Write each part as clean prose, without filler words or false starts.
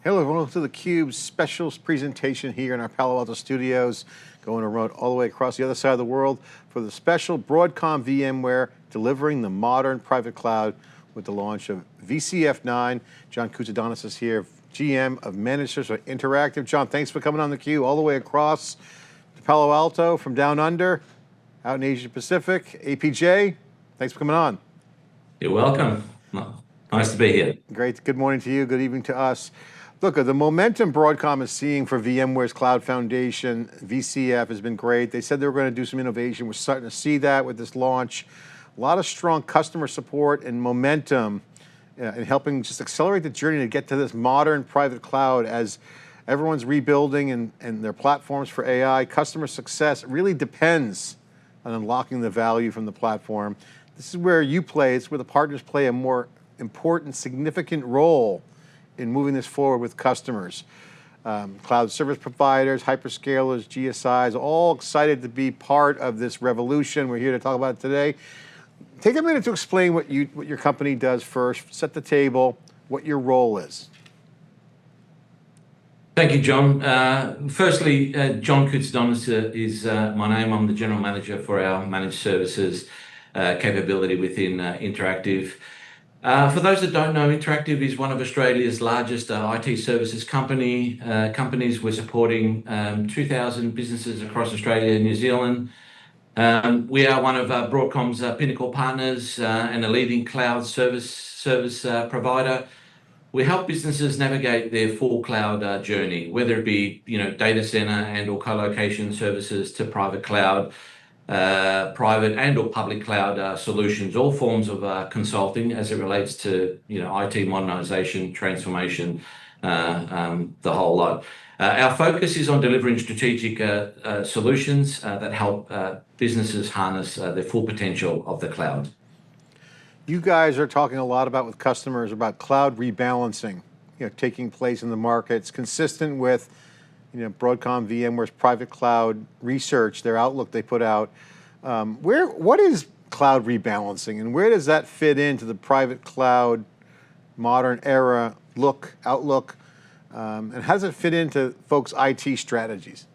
Hello, welcome to theCUBE's special presentation here in our Palo Alto studios, going remote all the way across the other side of the world for the special Broadcom VMware delivering the modern private cloud with the launch of VCF9. John Koutsodontis is here, GM of Managed Services at Interactive. John, thanks for coming on theCUBE all the way across to Palo Alto from down under, out in Asia Pacific. APJ, thanks for coming on. You're welcome. Nice to be here. Great, good morning to you, good evening to us. Look, the momentum Broadcom is seeing for VMware's Cloud Foundation, VCF, has been great. They said they were going to do some innovation. We're starting to see that with this launch. A lot of strong customer support and momentum in helping just accelerate the journey to get to this modern private cloud as everyone's rebuilding and their platforms for AI. Customer success really depends on unlocking the value from the platform. This is where you play, it's where the partners play a more important, significant role in moving this forward with customers. Cloud service providers, hyperscalers, GSIs, all excited to be part of this revolution. We're here to talk about it today. Take a minute to explain what your company does first, set the table, what your role is. Thank you, John. Firstly, John Koutsodontis is my name. I'm the General Manager for our Managed Services capability within Interactive. For those that don't know, Interactive is one of Australia's largest IT services companies. We're supporting 2,000 businesses across Australia and New Zealand. We are one of Broadcom's pinnacle partners and a leading cloud service provider. We help businesses navigate their full cloud journey, whether it be data center and/or co-location services to private cloud, private and/or public cloud solutions, all forms of consulting as it relates to IT modernization, transformation, the whole lot. Our focus is on delivering strategic solutions that help businesses harness the full potential of the cloud. You guys are talking a lot about with customers about cloud rebalancing, taking place in the market. It's consistent with Broadcom VMware's private cloud research, their outlook they put out. What is cloud rebalancing and where does that fit into the private cloud modern era outlook? And how does it fit into folks' IT strategies?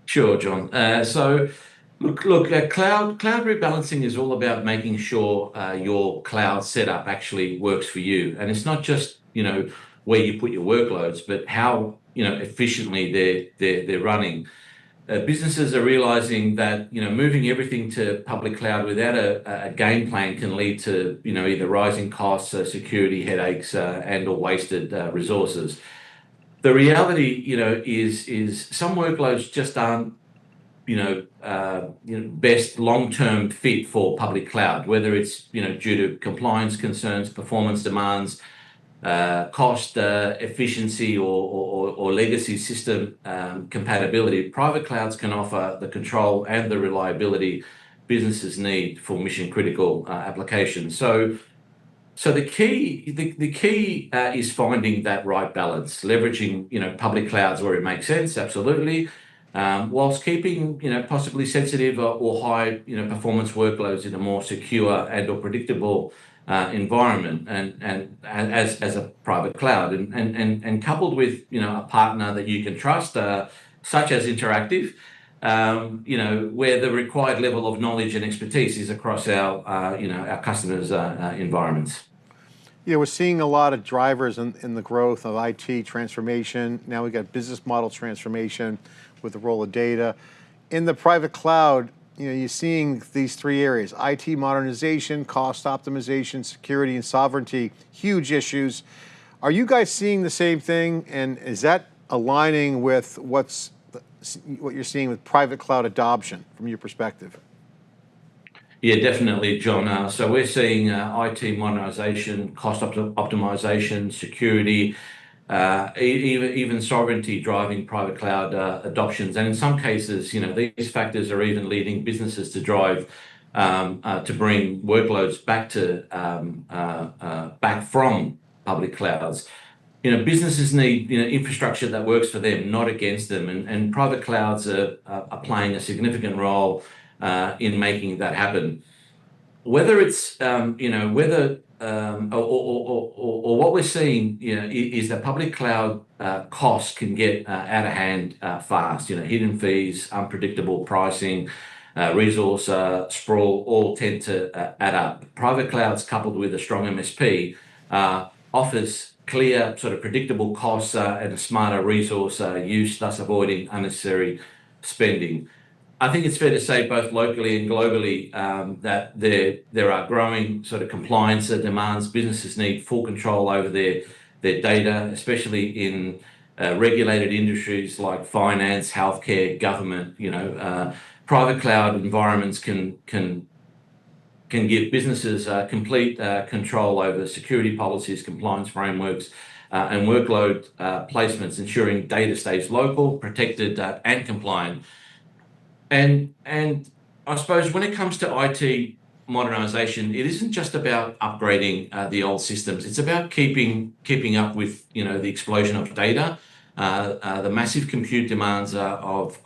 Sure, John. So look, cloud rebalancing is all about making sure your cloud setup actually works for you. And it's not just, where you put your workloads, but how efficiently they're running. Businesses are realizing that moving everything to public cloud without a game plan can lead to either rising costs, security headaches, and/or wasted resources. The reality is some workloads just aren't best long-term fit for public cloud, whether it's due to compliance concerns, performance demands, cost efficiency or legacy system compatibility. Private clouds can offer the control and the reliability businesses need for mission critical applications. So the key is finding that right balance, leveraging public clouds where it makes sense, absolutely, whilst keeping possibly sensitive or high performance workloads in a more secure and/or predictable environment and as a private cloud and coupled with a partner that you can trust, such as Interactive, where the required level of knowledge and expertise is across our customers' environments. We're seeing a lot of drivers in the growth of IT transformation. Now we got business model transformation with the role of data. In the private cloud, you're seeing these three areas: IT modernization, cost optimization, security, and sovereignty, huge issues. Are you guys seeing the same thing? And is that aligning with what you're seeing with private cloud adoption from your perspective? Yeah, definitely, John. So we're seeing IT modernization, cost optimization, security, even sovereignty driving private cloud adoptions. And in some cases, these factors are even leading businesses to drive to bring workloads back from public clouds. Businesses need infrastructure that works for them, not against them, and private clouds are playing a significant role in making that happen. Whether it's whether or what we're seeing, is that public cloud costs can get out of hand fast. Hidden fees, unpredictable pricing, resource sprawl all tend to add up. Private clouds coupled with a strong MSP offers clear, sort of predictable costs and a smarter resource use, thus avoiding unnecessary spending. I think it's fair to say both locally and globally that there are growing sort of compliance demands. Businesses need full control over their data, especially in regulated industries like finance, healthcare, government. Private cloud environments can give businesses complete control over security policies, compliance frameworks, and workload placements, ensuring data stays local, protected, and compliant. And I suppose when it comes to IT modernization, it isn't just about upgrading the old systems. It's about keeping up with the explosion of data, the massive compute demands of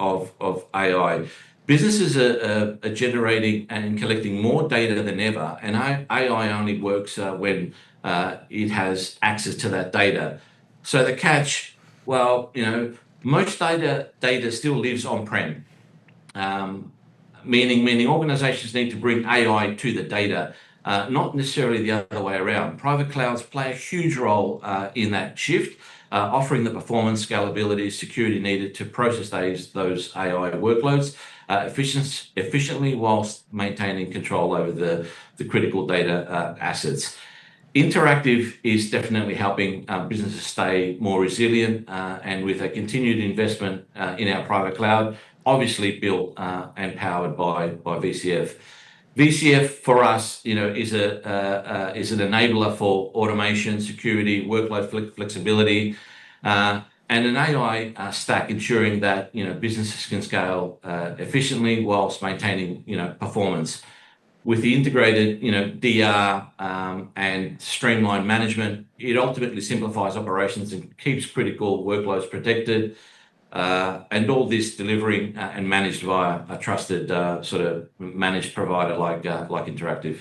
AI. Businesses are generating and collecting more data than ever, and AI only works when it has access to that data. So the catch, well, most data still lives on-prem. Meaning organizations need to bring AI to the data, not necessarily the other way around. Private clouds play a huge role in that shift, offering the performance, scalability, security needed to process those AI workloads efficiently whilst maintaining control over the critical data assets. Interactive is definitely helping businesses stay more resilient, and with a continued investment in our private cloud, obviously built and powered by VCF. VCF for us, is an enabler for automation, security, workload flexibility, and an AI stack, ensuring that businesses can scale efficiently whilst maintaining performance. With the integrated, DR and streamlined management, it ultimately simplifies operations and keeps critical workloads protected. And all this delivering and managed via a trusted sort of managed provider like Interactive.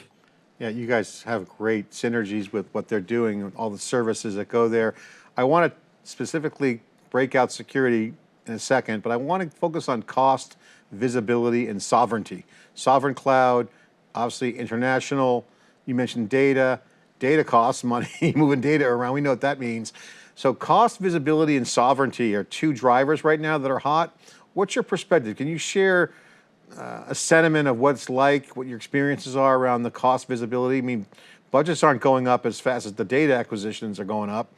Yeah, you guys have great synergies with what they're doing and all the services that go there. I want to specifically break out security in a second, but I want to focus on cost, visibility, and sovereignty. Sovereign cloud, obviously international. You mentioned data costs money, moving data around. We know what that means. So cost, visibility, and sovereignty are two drivers right now that are hot. What's your perspective? Can you share a sentiment of what it's like, what your experiences are around the cost visibility? I mean, budgets aren't going up as fast as the data acquisitions are going up.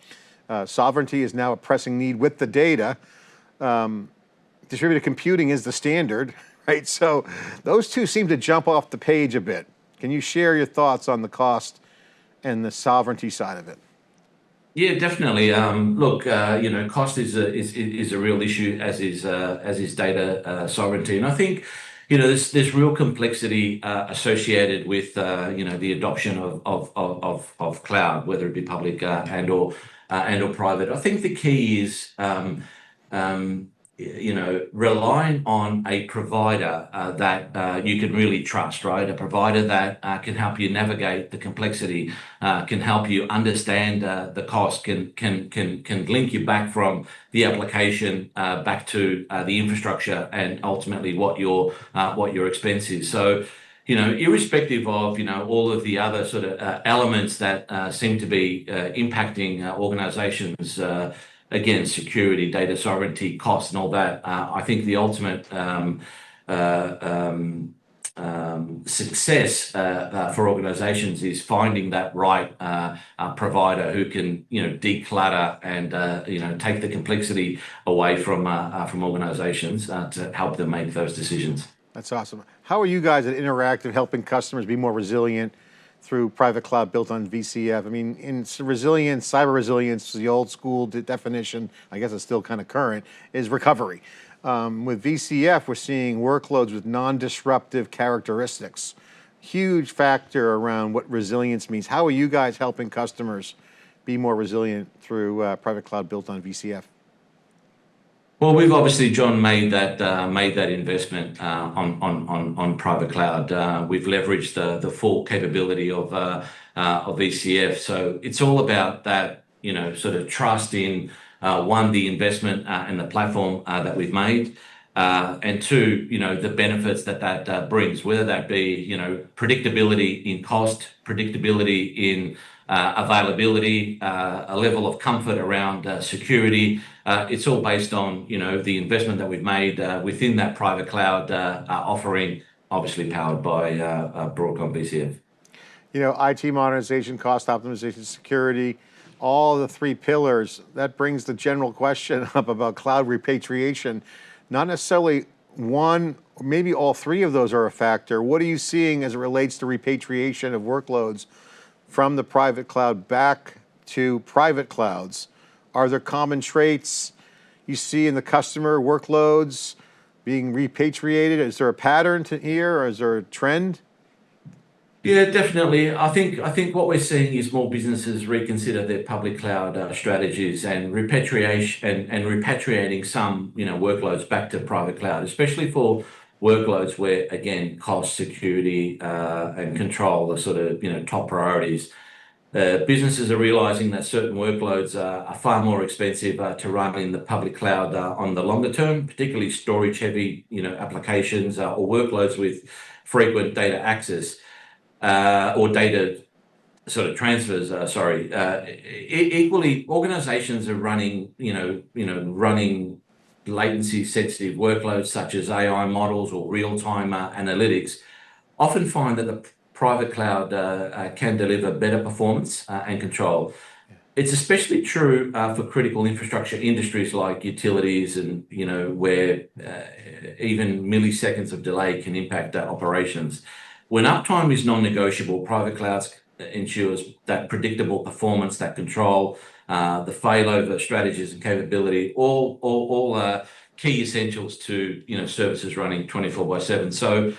Sovereignty is now a pressing need with the data. Distributed computing is the standard, right? So those two seem to jump off the page a bit. Can you share your thoughts on the cost and the sovereignty side of it? Yeah, definitely. Look, cost is a real issue, as is data sovereignty, and I think there's real complexity associated with the adoption of cloud, whether it be public and or private. I think the key is relying on a provider that you can really trust, right? A provider that can help you navigate the complexity, can help you understand the cost, can link you back from the application back to the infrastructure, and ultimately what your expense is. So, irrespective of all of the other sort of elements that seem to be impacting organizations. Again, security, data sovereignty, costs, and all that. I think the ultimate success for organizations is finding that right provider who can, declutter and take the complexity away from organizations to help them make those decisions. That's awesome. How are you guys at Interactive helping customers be more resilient through private cloud built on VCF? I mean, in resilience, cyber resilience, the old school definition, I guess it's still kind of current, is recovery. With VCF, we're seeing workloads with non-disruptive characteristics. Huge factor around what resilience means. How are you guys helping customers be more resilient through private cloud built on VCF? Well, we've obviously, John, made that investment on private cloud. We've leveraged the full capability of ECF. So it's all about that, sort of trust in one, the investment and the platform that we've made, and two, the benefits that brings, whether that be, predictability in cost, predictability in availability, a level of comfort around security. It's all based on, the investment that we've made within that private cloud offering, obviously powered by Broadcom VCF. IT modernization, cost optimization, security, all the three pillars, that brings the general question up about cloud repatriation. Not necessarily one, or maybe all three of those are a factor. What are you seeing as it relates to repatriation of workloads from the private cloud back to private clouds? Are there common traits you see in the customer workloads being repatriated? Is there a pattern to here, or is there a trend? Yeah, definitely. I think what we're seeing is more businesses reconsider their public cloud strategies and repatriation and repatriating some workloads back to private cloud, especially for workloads where again cost, security, and control are sort of top priorities. Businesses are realizing that certain workloads are far more expensive to run in the public cloud on the longer term, particularly storage heavy applications or workloads with frequent data access or data sort of transfers. Equally, organizations are running latency sensitive workloads such as AI models or real-time analytics. Often find that the private cloud can deliver better performance and control. It's especially true for critical infrastructure industries like utilities and where even milliseconds of delay can impact operations. When uptime is non-negotiable, private clouds ensures that predictable performance, that control, the failover strategies and capability, all key essentials to services running 24/7. So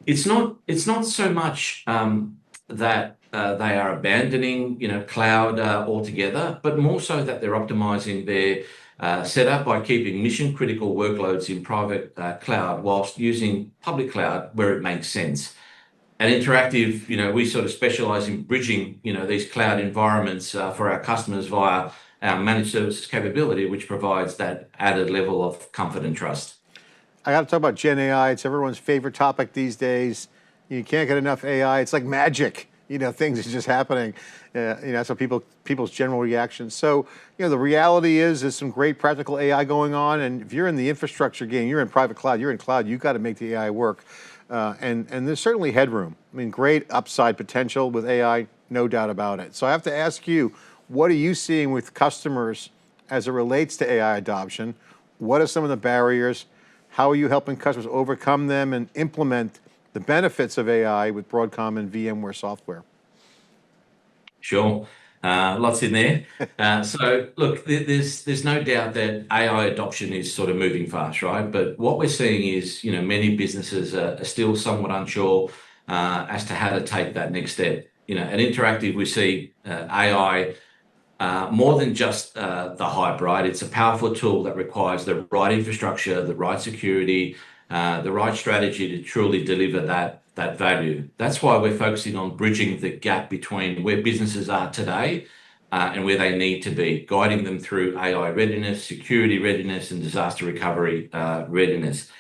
it's not so much that they are abandoning cloud altogether, but more so that they're optimizing their setup by keeping mission critical workloads in private cloud whilst using public cloud where it makes sense. At Interactive, we sort of specialize in bridging, these cloud environments for our customers via our managed services capability, which provides that added level of comfort and trust. I got to talk about Gen AI. It's everyone's favorite topic these days. You can't get enough AI. It's like magic. Things are just happening. That's what people's general reactions. So, the reality is there's some great practical AI going on. And if you're in the infrastructure game, you're in private cloud, you're in cloud, you've got to make the AI work. And there's certainly headroom. I mean, great upside potential with AI, no doubt about it. So I have to ask you, what are you seeing with customers as it relates to AI adoption? What are some of the barriers? How are you helping customers overcome them and implement the benefits of AI with Broadcom and VMware software? Sure. Lots in there. So look, there's no doubt that AI adoption is sort of moving fast, right? But what we're seeing is, many businesses are still somewhat unsure as to how to take that next step. At Interactive, we see AI more than just the hype, right? It's a powerful tool that requires the right infrastructure, the right security, the right strategy to truly deliver that value. That's why we're focusing on bridging the gap between where businesses are today and where they need to be, guiding them through AI readiness, security readiness, and disaster recovery readiness.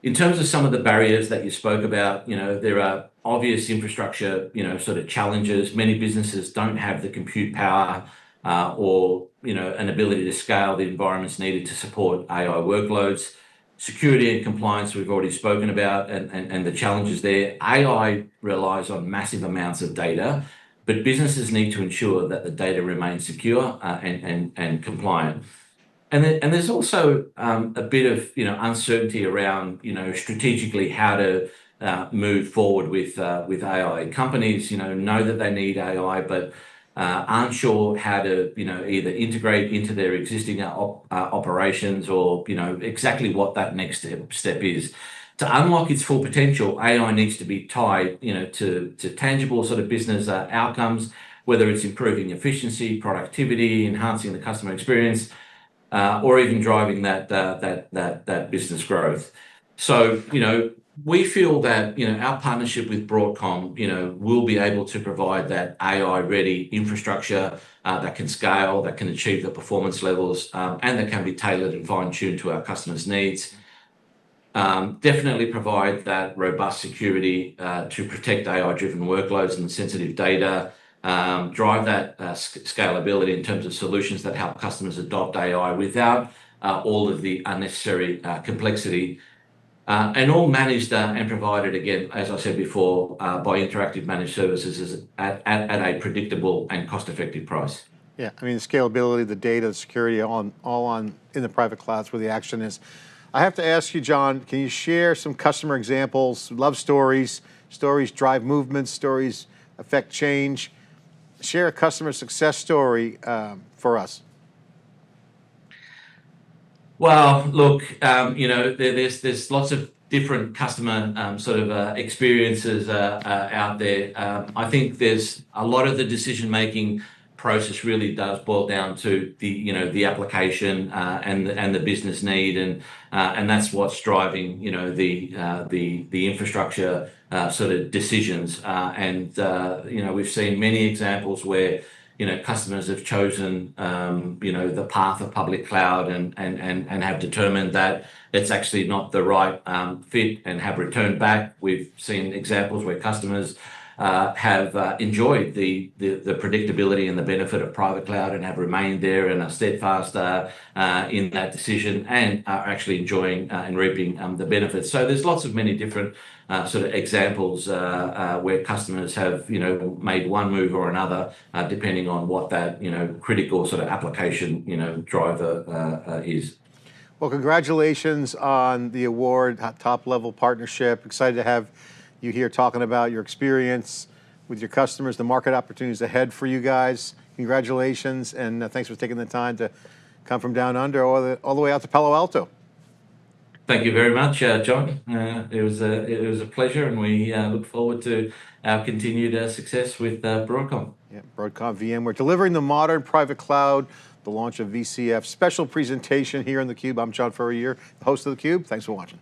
In terms of some of the barriers that you spoke about, there are obvious infrastructure, sort of challenges. Many businesses don't have the compute power or, an ability to scale the environments needed to support AI workloads. Security and compliance we've already spoken about and the challenges there. AI relies on massive amounts of data, but businesses need to ensure that the data remains secure and compliant. And there's also a bit of uncertainty around strategically how to move forward with AI. Companies know that they need AI, but aren't sure how to either integrate into their existing operations or exactly what that next step is. To unlock its full potential, AI needs to be tied to tangible sort of business outcomes, whether it's improving efficiency, productivity, enhancing the customer experience. or even driving that business growth. So, we feel that, our partnership with Broadcom, will be able to provide that AI-ready infrastructure that can scale, that can achieve the performance levels, and that can be tailored and fine-tuned to our customers' needs. Definitely provide that robust security to protect AI-driven workloads and sensitive data, drive that scalability in terms of solutions that help customers adopt AI without all of the unnecessary complexity, and all managed and provided, again, as I said before, by Interactive Managed Services at a predictable and cost-effective price. Yeah, I mean, the scalability, the data, the security, all in the private clouds where the action is. I have to ask you, John, can you share some customer examples, love stories, stories drive movements, stories affect change? Share a customer success story for us. Well, look, there's lots of different customer sort of experiences out there. I think there's a lot of the decision-making process really does boil down to the application and the business need, and that's what's driving the infrastructure sort of decisions. We've seen many examples where customers have chosen the path of public cloud and have determined that it's actually not the right fit and have returned back. We've seen examples where customers have enjoyed the predictability and the benefit of private cloud and have remained there and are steadfast in that decision and are actually enjoying and reaping the benefits. So there's lots of many different sort of examples where customers have made one move or another depending on what that critical sort of application driver is. Well, congratulations on the award, top level partnership. Excited to have you here talking about your experience with your customers, the market opportunities ahead for you guys. Congratulations, and thanks for taking the time to come from down under all the way out to Palo Alto. Thank you very much, John. It was a pleasure, and we look forward to our continued success with Broadcom. Yeah, Broadcom VMware, delivering the modern private cloud, the launch of VCF. Special presentation here on theCUBE. I'm John Furrier, the host of theCUBE. Thanks for watching.